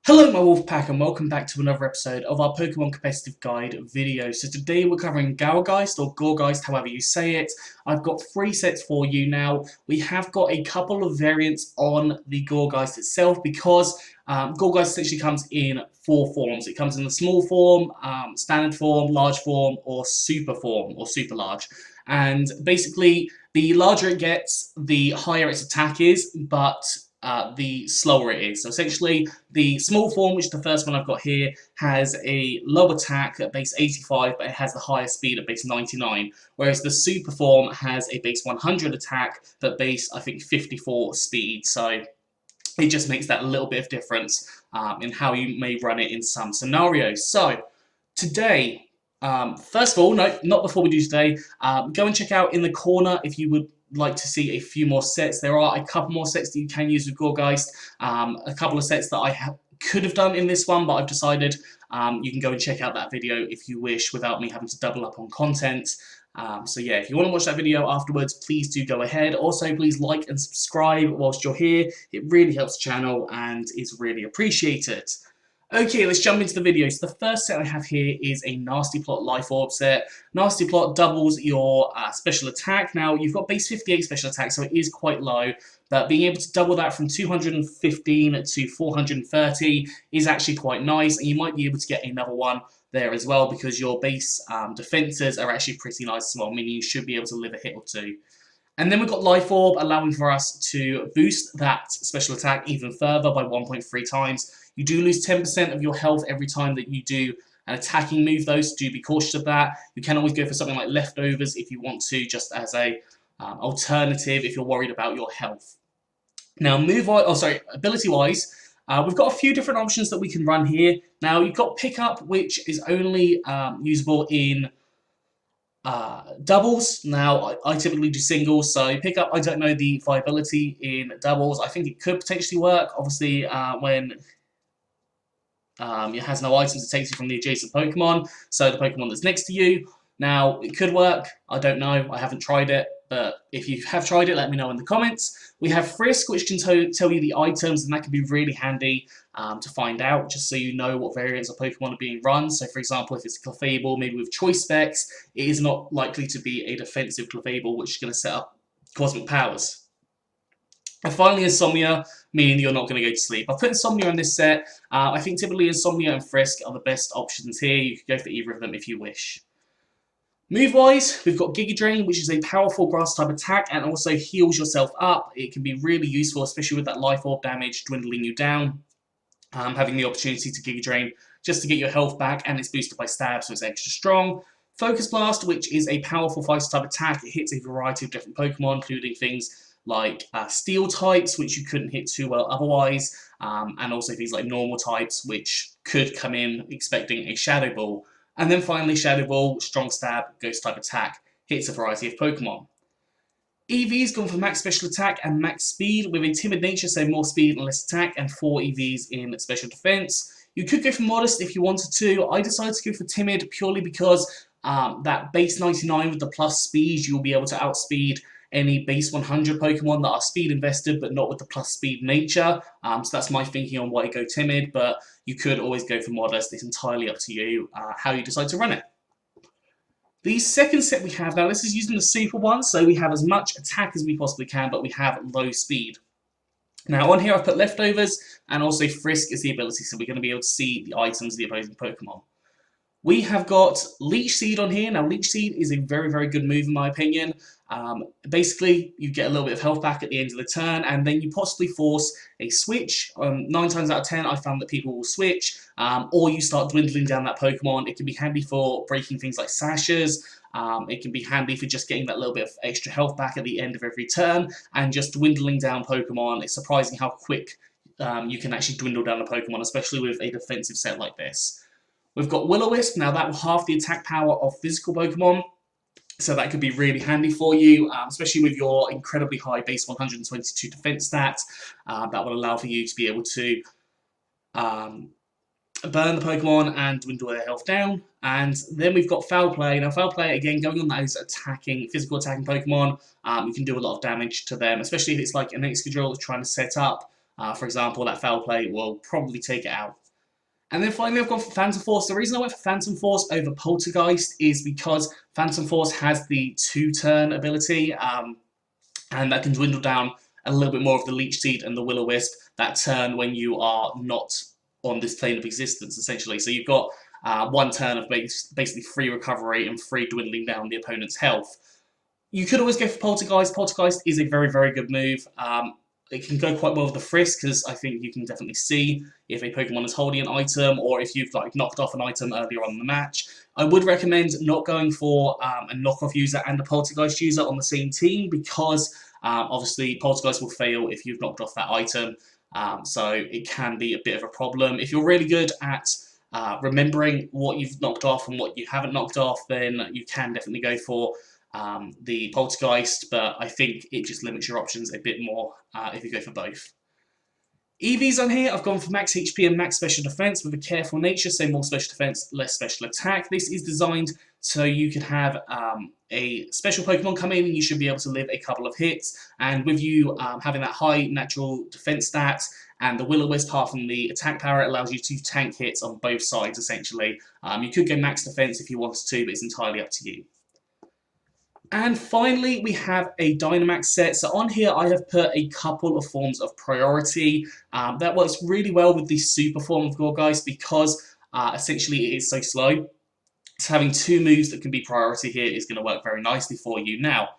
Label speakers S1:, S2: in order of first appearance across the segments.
S1: Hello my Wolfpack and welcome back to another episode of our Pokemon Competitive Guide video. So today we're covering Gourgeist or Gourgeist, however you say it. I've got 3 sets for you now. We have got a couple of variants on the Gourgeist itself because Gourgeist essentially comes in 4 forms. It comes in the small form, standard form, large form, or super form, or super large. And basically, the larger it gets, the higher its attack is, but the slower it is. So essentially, the small form, which is the first one I've got here, has a low attack at base 85, but it has the higher speed at base 99. Whereas the super form has a base 100 attack, but base, I think, 54 speed. So it just makes that a little bit of difference in how you may run it in some scenarios. So today, first of all, no, not before we do today, go and check out in the corner if you would like to see a few more sets. There are a couple more sets that you can use with Gourgeist, a couple of sets that I could have done in this one, but I've decided you can go and check out that video if you wish without me having to double up on content. So yeah, if you want to watch that video afterwards, please do go ahead. Also, please like and subscribe whilst you're here. It really helps the channel and is really appreciated. Okay, let's jump into the video. So the first set I have here is a Nasty Plot Life Orb set. Nasty Plot doubles your special attack. Now, you've got base 58 special attack, so it is quite low, but being able to double that from 215 to 430 is actually quite nice, and you might be able to get another one there as well because your base defenses are actually pretty nice as well, meaning you should be able to live a hit or two. And then we've got Life Orb, allowing for us to boost that special attack even further by 1.3 times. You do lose 10% of your health every time that you do an attacking move, though, so do be cautious of that. You can always go for something like Leftovers if you want to, just as a alternative if you're worried about your health. Now, ability-wise, we've got a few different options that we can run here. Now, you've got Pickup, which is only usable in doubles. Now, I typically do singles, so Pickup, I don't know the viability in doubles. I think it could potentially work, obviously, when it has no items, it takes you from the adjacent Pokemon, so the Pokemon that's next to you. Now, it could work, I don't know, I haven't tried it, but if you have tried it, let me know in the comments. We have Frisk, which can tell you the items, and that can be really handy to find out, just so you know what variants of Pokemon are being run. So, for example, if it's a Clefable, maybe with choice specs, it is not likely to be a defensive Clefable, which is going to set up Cosmic Powers. And finally, Insomnia, meaning you're not going to go to sleep. I've put Insomnia in this set. I think typically Insomnia and Frisk are the best options here. You could go for either of them if you wish. Move-wise, we've got Giga Drain, which is a powerful grass-type attack and also heals yourself up. It can be really useful, especially with that Life Orb damage dwindling you down. Having the opportunity to Giga Drain just to get your health back, and it's boosted by Stab, so it's extra strong. Focus Blast, which is a powerful Fighter-type attack. It hits a variety of different Pokemon, including things like Steel types, which you couldn't hit too well otherwise, and also things like normal types, which could come in expecting a Shadow Ball. And then finally, Shadow Ball, Strong Stab, Ghost type attack, hits a variety of Pokemon. EV's gone for max special attack and max speed with a timid nature, so more speed and less attack, and 4 EVs in special defense. You could go for modest if you wanted to. I decided to go for timid purely because that base 99 with the plus speed, you'll be able to outspeed any base 100 Pokemon that are speed invested but not with the plus speed nature. So that's my thinking on why I go timid, but you could always go for modest. It's entirely up to you how you decide to run it. The second set we have now, this is using the super one, so we have as much attack as we possibly can, but we have low speed. Now on here I've put Leftovers and also Frisk is the ability, so we're going to be able to see the items of the opposing Pokemon. We have got Leech Seed on here. Now, Leech Seed is a very, very good move in my opinion. Basically, you get a little bit of health back at the end of the turn, and then you possibly force a switch. 9 times out of 10, I found that people will switch, or you start dwindling down that Pokemon. It can be handy for breaking things like Sashes. It can be handy for just getting that little bit of extra health back at the end of every turn, and just dwindling down Pokemon. It's surprising how quick you can actually dwindle down a Pokemon, especially with a defensive set like this. We've got Will-O-Wisp. Now that will halve the attack power of physical Pokemon, so that could be really handy for you, especially with your incredibly high base 122 defense stats. That will allow for you to be able to burn the Pokemon and dwindle their health down. And then we've got Foul Play. Now Foul Play, again, going on those physical attacking Pokemon, you can do a lot of damage to them, especially if it's like an Excadrill that's trying to set up For example, that foul play will probably take it out. And then finally, I've gone for Phantom Force. The reason I went for Phantom Force over Poltergeist is because Phantom Force has the 2-turn ability, and that can dwindle down a little bit more of the Leech Seed and the Will-O-Wisp that turn when you are not on this plane of existence, essentially. So you've got 1 turn of basically free recovery and free dwindling down the opponent's health. You could always go for Poltergeist. Poltergeist is a very, very good move. It can go quite well with the Frisk, because I think you can definitely see if a Pokemon is holding an item, or if you've knocked off an item earlier on in the match. I would recommend not going for a knockoff user and a Poltergeist user on the same team, because obviously Poltergeist will fail if you've knocked off that item, so it can be a bit of a problem. If you're really good at remembering what you've knocked off and what you haven't knocked off, then you can definitely go for the Poltergeist, but I think it just limits your options a bit more if you go for both. EVs on here, I've gone for max HP and max special defense with a careful nature, so more special defense, less special attack. This is designed so you could have a special Pokemon come in and you should be able to live a couple of hits, and with you having that high natural defense stat and the Will-O-Wisp halving the attack power, it allows you to tank hits on both sides, essentially. You could go max defense if you wanted to, but it's entirely up to you. And finally, we have a Dynamax set. So on here, I have put a couple of forms of priority. That works really well with the super form of Gourgeist, because essentially it is so slow. So having 2 moves that can be priority here is going to work very nicely for you. Now,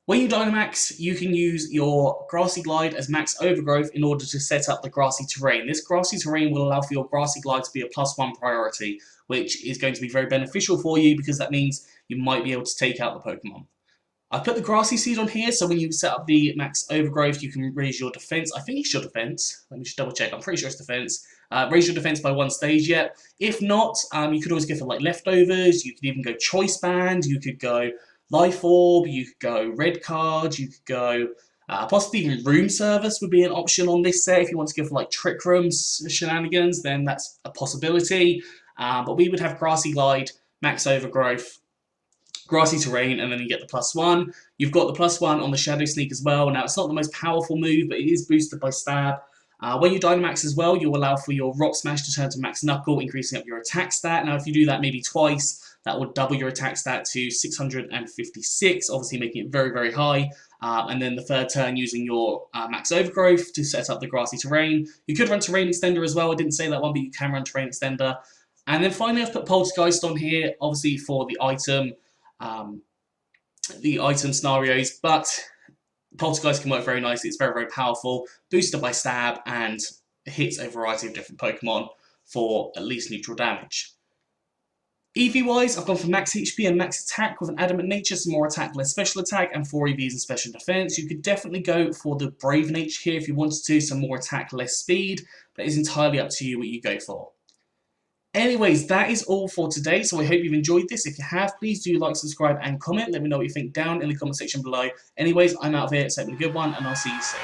S1: when you Dynamax, you can use your Grassy Glide as max overgrowth in order to set up the Grassy Terrain. This Grassy Terrain will allow for your Grassy Glide to be a +1 priority, which is going to be very beneficial for you, because that means you might be able to take out the Pokemon. I've put the Grassy Seed on here, so when you set up the max overgrowth, you can raise your defense. I think it's your defense. Let me just double check. I'm pretty sure it's defense. Raise your defense by 1 stage yet. If not, you could always go for leftovers. You could even go Choice Band. You could go Life Orb. You could go Red Card. You could go possibly even Room Service would be an option on this set. If you want to go for Trick Room shenanigans, then that's a possibility. But we would have Grassy Glide, max overgrowth, Grassy Terrain, and then you get the +1. You've got the +1 on the Shadow Sneak as well. Now, it's not the most powerful move, but it is boosted by Stab. When you Dynamax as well, you'll allow for your Rock Smash to turn to Max Knuckle, increasing up your attack stat. Now, if you do that maybe twice, that would double your attack stat to 656, obviously making it very, very high. And then the 3rd turn, using your Max Overgrowth to set up the Grassy Terrain. You could run Terrain Extender as well. I didn't say that one, but you can run Terrain Extender. And then finally, I've put Poltergeist on here, obviously for the item scenarios, but Poltergeist can work very nicely. It's very, very powerful, boosted by Stab, and hits a variety of different Pokemon for at least neutral damage. EV-wise, I've gone for max HP and max attack with an Adamant Nature, some more attack, less special attack, and 4 EVs and special defense. You could definitely go for the Brave Nature here if you wanted to, some more attack, less speed, but it's entirely up to you what you go for. Anyways, that is all for today, so I hope you've enjoyed this. If you have, please do like, subscribe, and comment. Let me know what you think down in the comment section below. Anyways, I'm out of here, so have a good one, and I'll see you soon.